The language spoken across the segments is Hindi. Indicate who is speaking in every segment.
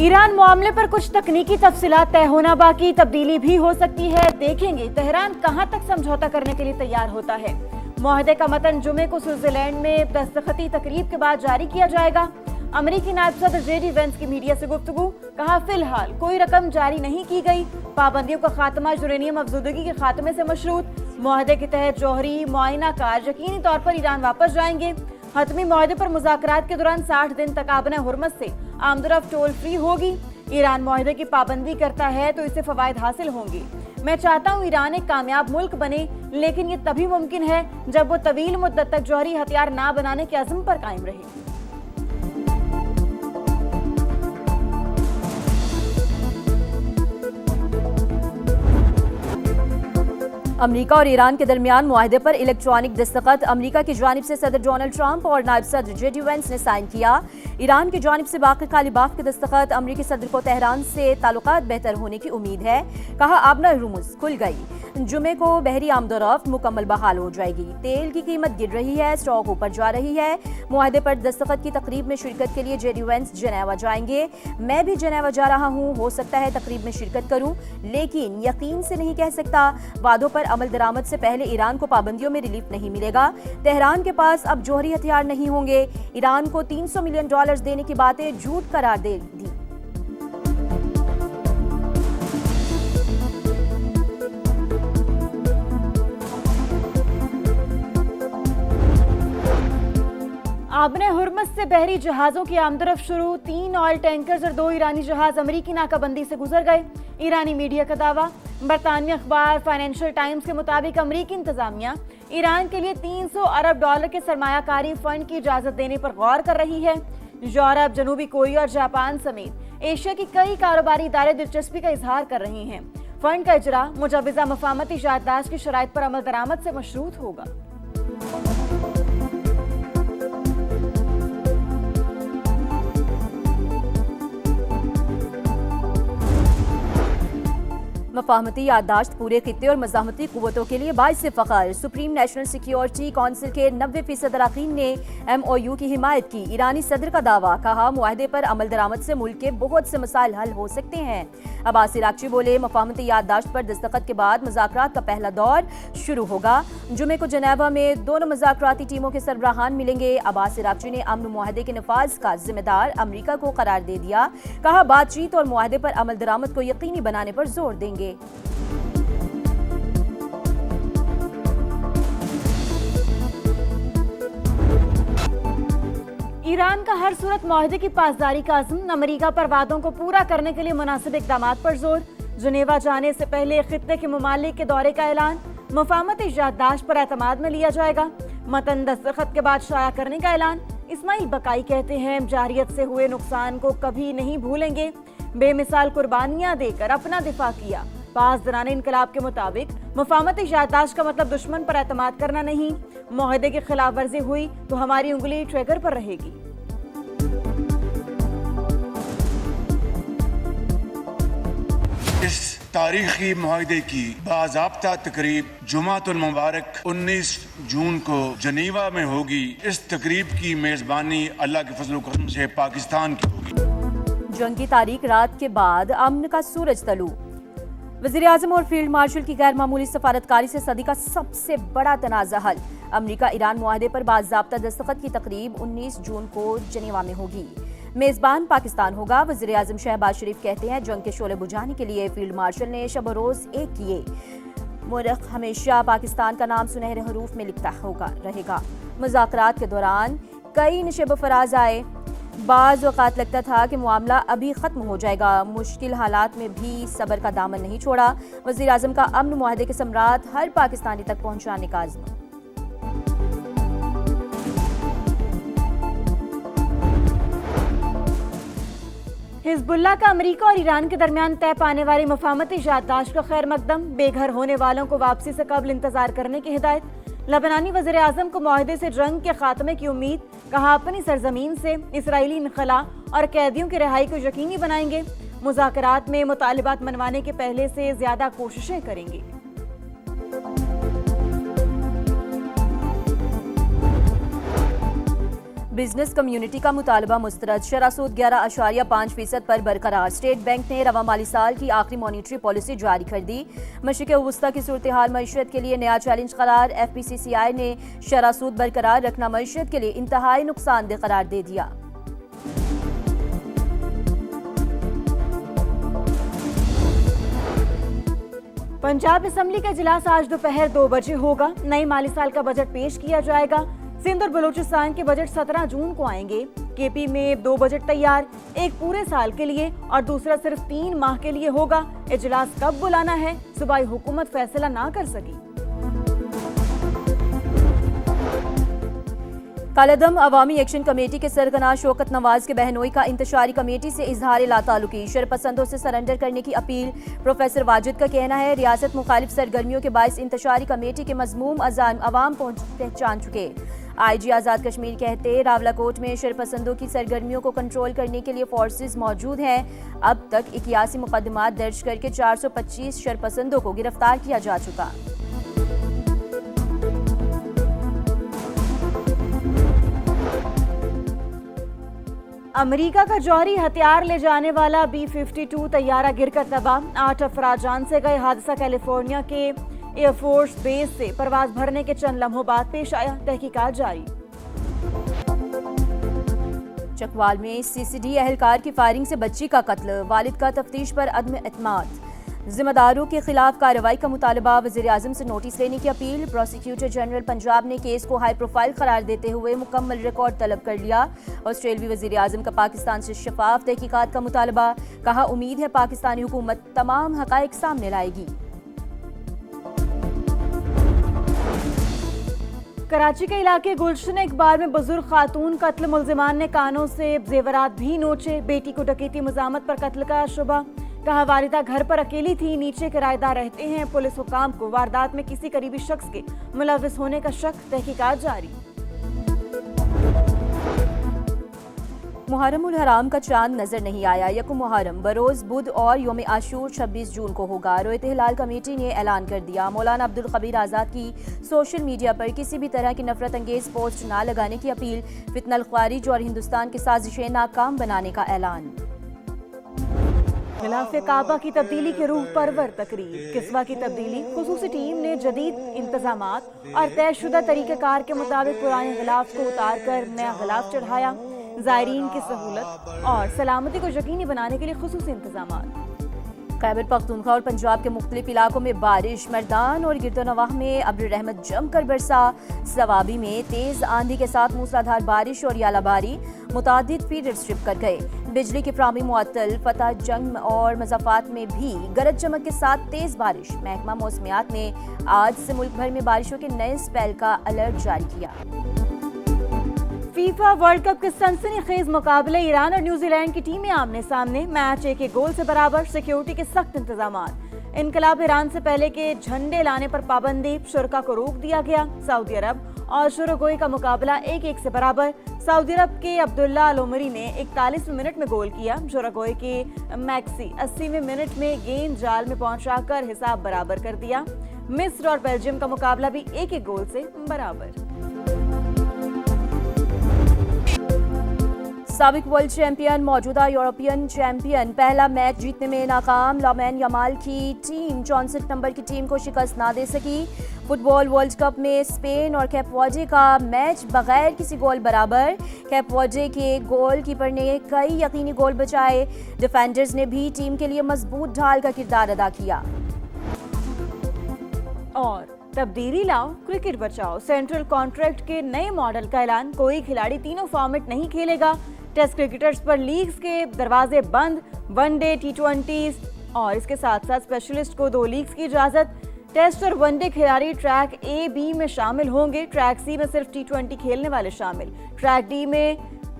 Speaker 1: ईरान मामले पर कुछ तकनीकी तफसीलात तय होना बाकी, तब्दीली भी हो सकती है। देखेंगे तेहरान कहां तक समझौता करने के लिए तैयार होता है। मुआहदे का मतन जुमे को स्विट्जरलैंड में दस्तखती तकरीब के बाद जारी किया जाएगा। अमेरिकी नायब सदर जेडी वेंस की मीडिया से गुफ्तगू, कहा फिलहाल कोई रकम जारी नहीं की गई। पाबंदियों का खात्मा यूरेनियम अफजूदगी के खात्मे से मशरूत। मुआहदे के तहत जौहरी मुआयना कार यकीनी तौर पर ईरान वापस जाएंगे। हतमी मुआहदे पर मुज़ाकरात के दौरान 60 दिन तक आबना हुर्मस से आमदरफ्त टोल फ्री होगी। ईरान मुआहदे की पाबंदी करता है तो इससे फवायद हासिल होंगे। मैं चाहता हूँ ईरान एक कामयाब मुल्क बने, लेकिन ये तभी मुमकिन है जब वो तवील मुद्दत तक जौहरी हथियार ना बनाने के अज़्म पर कायम रहे।
Speaker 2: अमेरिका और ईरान के दरमियान मुआहदे पर इलेक्ट्रॉनिक दस्तखत अमेरिका की जानिब से सदर डोनाल्ड ट्रंप और नायब सदर जेडी वेंस ने साइन किया। ईरान की जानिब से बाक़ी कालीबाफ के दस्तखत अमेरिकी सदर को तेहरान से ताल्लुकात बेहतर होने की उम्मीद है। कहा आबना हुर्मुज़ खुल गई, जुमे को बहरी आमदोरफ्त मुकम्मल बहाल हो जाएगी। तेल की कीमत गिर रही है, स्टॉक ऊपर जा रही है। मुआहदे पर दस्तखत की तकरीब में शिरकत के लिए जेडी वेंस जनेवा जाएंगे। मैं भी जनेवा जा रहा हूँ, हो सकता है तकरीब में शिरकत करूँ, लेकिन यकीन से नहीं कह सकता। वादों पर अमल दरामद से पहले ईरान को पाबंदियों में रिलीफ नहीं मिलेगा। तेहरान के पास अब जौहरी हथियार नहीं होंगे। ईरान को $300 मिलियन देने की बातें झूठ करार दे दी।
Speaker 1: आबने हुर्मस से बहरी जहाजों की आमदरफ्त शुरू। 3 ऑयल टैंकर्स और 2 ईरानी जहाज अमेरिकी नाकाबंदी से गुजर गए। ईरानी मीडिया का दावा। बरतानिया अखबार फाइनेंशियल टाइम्स के मुताबिक अमेरिकी इंतजामिया ईरान के लिए $300 अरब के सरमायाकारी फंड की इजाजत देने पर गौर कर रही है। यूरोप, जनूबी कोरिया और जापान समेत एशिया की कई कारोबारी इदारे दिलचस्पी का इजहार कर रहे हैं। फंड का इजरा मुजवजा मफाहमती याददाश्त की शराइत पर अमल दरामद से मशरूत होगा।
Speaker 2: मफाहमती याददाश्त पूरे खित्ते और मज़ाहमती कुव्वतों के लिए बाइस फ़ख्र। सुप्रीम नेशनल सिक्योरिटी काउंसिल के 90% अरकान ने MOU की हिमायत की। ईरानी सदर का दावा, कहा मुआहदे पर अमल दरामद से मुल्क के बहुत से मसाइल हल हो सकते हैं। अब्बास इराक़ची बोले, मफाहमती याददाश्त पर दस्तखत के बाद मुज़ाकरात का पहला दौर शुरू होगा। जुमे को जनेवा में दोनों मुज़ाकराती टीमों के सरबराहान मिलेंगे। अब्बास इराक़ची ने अमन मुआहदे के नफाज का जिम्मेदार अमरीका को करार दे दिया। कहा बातचीत और मुआहदे पर अमल दरामद को यकीनी बनाने पर जोर देंगे।
Speaker 1: ईरान का हर सूरत मुआहदे की पासदारी का अज़्म। अमेरिका पर वादों को पूरा करने के लिए मुनासिब इक़दामात पर जोर। जनेवा जाने से पहले खित्ते के ममालिक के दौरे का ऐलान। मफाहमती याददाश्त पर एतमाद में लिया जाएगा। मतन दस्तखत के बाद शाया करने का ऐलान। इस्माइल बकाई कहते हैं, जारियत से हुए नुकसान को कभी नहीं भूलेंगे। बेमिसाल कुर्बानियां देकर अपना दिफा किया। पासदाराने इनकलाब के मुताबिक मफाहमती याददाश्त का मतलब दुश्मन पर एतमाद करना नहीं। मुआहदे की खिलाफ वर्जी हुई तो हमारी उंगली ट्रिगर पर रहेगी।
Speaker 3: इस तारीखी मुआहदे की बाज़ाब्ता तकरीब जुमातुल मुबारक 19 जून को जनीवा में होगी। इस तकरीब की मेज़बानी अल्लाह के फजल करम से पाकिस्तान की होगी।
Speaker 2: जंग की तारीख रात के बाद अमन का सूरज तलू। वज़ीर आज़म और फील्ड मार्शल की गैर मामूली सफारतकारी से सदी का सबसे बड़ा तनाज़ा हल। अमेरिका ईरान मुआहदे पर बाज़ाब्ता दस्तखत की तकरीब 19 जून को जनीवा में होगी। मेज़बान पाकिस्तान होगा। वज़ीर आज़म शहबाज शरीफ कहते हैं, जंग के शोले बुझाने के लिए फील्ड मार्शल ने शब रोज़ एक किए। मुल्क हमेशा पाकिस्तान का नाम सुनहरे हरूफ में लिखता रहेगा। मुज़ाकरात के दौरान कई नशेब फराज आए। बाज़ वक़ात लगता था कि मामला अभी ख़त्म हो जाएगा। मुश्किल हालात में भी सब्र का दामन नहीं छोड़ा। वज़ीर आज़म का अमन मुआहदे के समरात हर पाकिस्तानी तक पहुँचाने का अज़्म।
Speaker 1: हिज़्बुल्लाह का अमेरिका और ईरान के दरमियान तय पाने वाली मफाहमती याददाश्त का खैर मकदम। बेघर होने वालों को वापसी से कबल इंतजार करने की हिदायत। लबनानी वज़ीर आज़म को मुआहदे से जंग के खात्मे की उम्मीद। कहा अपनी सरजमीन से इसराइली इनखला और कैदियों की रिहाई को यकीनी बनाएंगे। मुज़ाकरात में मुतालिबात मनवाने के पहले से ज्यादा कोशिशें करेंगे।
Speaker 2: बिजनेस कम्युनिटी का मुतालबा मुस्तरद, शरह सूद 11.5% पर बरकरार। स्टेट बैंक ने रवा माली साल की आखिरी मॉनिटरी पॉलिसी जारी कर दी। मशरिक़ वस्ता की सूरत हाल मईशत के लिए नया चैलेंज करार। FPCCI ने शरह सूद बरकरार रखना मईशत के लिए इंतहाई नुकसानदेह करार दे दिया।
Speaker 1: पंजाब असेंबली का इजलास आज दोपहर 2 बजे होगा। नए माली साल का बजट पेश किया जाएगा। सिंध और बलूचिस्तान के बजट 17 जून को आएंगे। KP में 2 बजट तैयार, एक पूरे साल के लिए और दूसरा सिर्फ 3 माह के लिए होगा। इजलास कब बुलाना है, सूबाई हुकूमत फैसला ना कर सकी।
Speaker 2: कालेदम अवामी एक्शन कमेटी के सरगना शौकत नवाज के बहनोई का इंतशारी कमेटी से इजहार लातालुकी, शरपसंदों से सरेंडर करने की अपील। प्रोफेसर वाजिद का कहना है रियासत मुखालिफ सरगर्मियों के बायस इंतशारी कमेटी के मजमूम अजान अवाम पहचान चुके। IG आज़ाद कश्मीर कहते रावलाकोट में शरपसंदों की सरगर्मियों को कंट्रोल करने के लिए फोर्सेज मौजूद हैं। अब तक 81 मुकदमात दर्ज करके 425 शरपसंदों को गिरफ्तार किया जा चुका।
Speaker 1: अमेरिका का जौहरी हथियार ले जाने वाला B-52 तैयारा गिरकर तबाह। 8 अफराद जान से गए। हादसा कैलिफोर्निया के एयरफोर्स बेस से परवाज भरने के चंद लम्हों बाद पेश आया। तहकीकात जारी।
Speaker 2: चकवाल में CCD एहलकार की फायरिंग से बच्ची का कत्ल, वालिद का तफ्तीश पर अदम एतमाद। जिम्मेदारों के खिलाफ कार्रवाई का मुतालबा, वज़ीर आज़म से नोटिस लेने की अपील। प्रोसिक्यूटर जनरल पंजाब ने केस को हाई प्रोफाइल करार देते हुए मुकम्मल रिकॉर्ड तलब कर लिया। ऑस्ट्रेलियाई वज़ीर आज़म का पाकिस्तान से शफाफ तहकीकात का मुतालबा, कहा उम्मीद है पाकिस्तानी हुकूमत तमाम हक़ाइक़ सामने लाएगी।
Speaker 1: कराची के इलाके गुलशन इकबाल में बुजुर्ग खातून कत्ल, मुल्जिमान ने कानों से जेवरात भी नोचे। बेटी को डकैती मज़ामत पर कत्ल का शुबा, कहा वालिदा घर पर अकेली थी, नीचे किराएदार रहते हैं। पुलिस हुकाम को वारदात में किसी करीबी शख्स के मुलविस होने का शक, तहकीकात जारी।
Speaker 2: मुहर्रम उल हराम का चांद नजर नहीं आया। यकुम मुहर्रम बरोज बुध और योम आशूर 26 जून को होगा। रोयत हिलाल कमेटी ने ऐलान कर दिया। मौलाना अब्दुल कबीर आज़ाद की सोशल मीडिया पर किसी भी तरह की नफरत अंगेज पोस्ट ना लगाने की अपील। फितनल ख्वारिज और हिंदुस्तान की साजिशें नाकाम बनाने का ऐलान।
Speaker 1: खिलाफ काबा की तब्दीली के रूह परवर तकरीब, किस्वा की तब्दीली। खुसूसी टीम ने जदीद इंतजामात और तयशुदा तरीक़ेकार के मुताबिक पुराने गिलाफ को उतार कर नया गिलाफ चढ़ाया। ज़ायरीन की सहूलत और सलामती को यकीनी बनाने के लिए खुसूसी इंतजामात।
Speaker 2: खैबर पख्तूनख्वा और पंजाब के मुख्तलिफ इलाकों में बारिश। मर्दान और गिरदोनवाह में अब्र रहमत जमकर बरसा। सवाबी में तेज आंधी के साथ मूसलाधार बारिश और यालाबारी, मुतादिद फीडर स्ट्रिप कर गए। बिजली की फ्राहमी मुअत्तल। फतह जंग और मज़ाफ़ात में भी गरज चमक के साथ तेज बारिश। महकमा मौसमियात ने आज से मुल्क भर में बारिशों के नए स्पेल का अलर्ट जारी किया।
Speaker 1: फीफा वर्ल्ड कप के सनसनीखेज मुकाबले, ईरान और न्यूजीलैंड की टीमें आमने सामने। मैच 1-1 गोल से बराबर। सिक्योरिटी के सख्त इंतजामात। इनकलाब ईरान से पहले के झंडे लाने पर पाबंदी, शुरका को रोक दिया गया। सऊदी अरब और शुरगोई का मुकाबला 1-1 से बराबर। सऊदी अरब के अब्दुल्ला अल उमरी ने 41वें मिनट में गोल किया। शुरगोई के मैक्सी 80वें मिनट में गेंद जाल में पहुंचाकर हिसाब बराबर कर दिया। मिस्र और बेल्जियम का मुकाबला भी 1-1 गोल से बराबर।
Speaker 2: साबिक वर्ल्ड चैंपियन मौजूदा यूरोपियन चैंपियन पहला मैच जीतने में नाकाम। लामीन यमाल की टीम 64 नंबर की टीम को शिकस्त ना दे सकी। फुटबॉल वर्ल्ड कप में स्पेन और कैप वर्डे का मैच बगैर किसी गोल बराबर। कैप वर्डे के गोलकीपर ने कई यकीनी गोल बचाए। डिफेंडर्स ने भी टीम के लिए मजबूत ढाल का किरदार अदा किया।
Speaker 1: और तब्दीली लाओ, क्रिकेट बचाओ। सेंट्रल कॉन्ट्रैक्ट के नए मॉडल का ऐलान। कोई खिलाड़ी तीनों फॉर्मेट नहीं खेलेगा। टेस्ट क्रिकेटर्स पर लीग्स के दरवाजे बंद। वनडे, T20 और इसके साथ साथ स्पेशलिस्ट को 2 लीग्स की इजाजत। टेस्ट और वनडे खिलाड़ी ट्रैक A, B में शामिल होंगे। ट्रैक C में सिर्फ T20 खेलने वाले शामिल। ट्रैक D में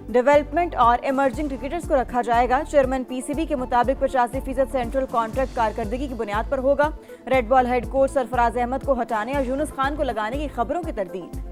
Speaker 1: डेवलपमेंट और इमर्जिंग क्रिकेटर्स को रखा जाएगा। चेयरमैन PCB के मुताबिक 85% सेंट्रल कॉन्ट्रैक्ट कारकर्दगी की बुनियाद पर होगा। Red ball head coach Sarfaraz Ahmed को हटाने और यूनुस खान को लगाने की खबरों की तरदीद।